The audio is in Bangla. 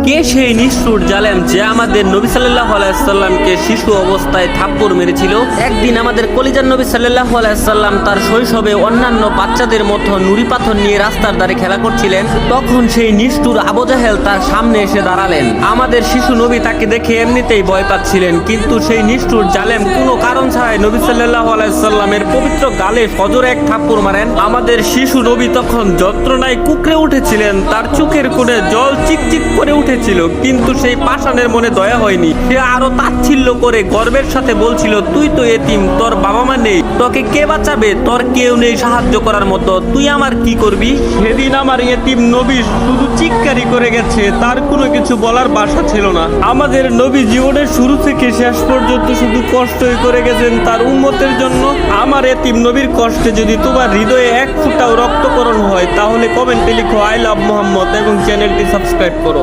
কে সেই নিষ্ঠুর জালেম যে আমাদের নবী সাল্লাল্লাহু আলাইহি সাল্লামকে শিশু অবস্থায় থাপ্পড় মেরেছিল? একদিন আমাদের কলিজার নবী সাল্লাল্লাহু আলাইহি সাল্লাম তার শৈশবে অন্যান্য বাচ্চাদের মতো নুড়ি পাথর নিয়ে রাস্তার ধারে খেলা করছিলেন। তখন সেই নিষ্ঠুর আবু জাহেল তার সামনে এসে দাঁড়ালেন। আমাদের শিশু নবী তাকে দেখে এমনিতেই ভয় পাচ্ছিলেন, কিন্তু সেই নিষ্ঠুর জালেম কোনো কারণ ছাড়াই নবী সাল্লাল্লাহু আলাইহি সাল্লামের পবিত্র গালে ফজরে এক থাপ্পড় মারেন। আমাদের শিশু নবী তখন যন্ত্রণায় কুকড়ে উঠেছিলেন, তার চোখের কোণে জল চিকচিক করে উঠেছিল, কিন্তু সেই পাষাণের মনে দয়া হয়নি। সে আরো তাচ্ছিল্য করে গর্বের সাথে বলছিল, তুই তো এতিম, তোর বাবা মা নেই, তোকে কে বাঁচাবে? তোর কেউ নেই সাহায্য করার মতো, তুই আমার কি করবি? সেদিন আমার এতিম নবী শুধু চিৎকারই করে গেছে, তার কোনো কিছু বলার ভাষা ছিল না। আমাদের নবী জীবনের শুরু থেকে শেষ পর্যন্ত শুধু কষ্টই করে গেছেন তার উম্মতের জন্য। আমার এতিম নবীর কষ্টে যদি তোমার হৃদয়ে এক ফোঁটাও রক্তকরণ হয়, তাহলে কমেন্টে লিখো আই লাভ মোহাম্মদ এবং চ্যানেলটি সাবস্ক্রাইব করো।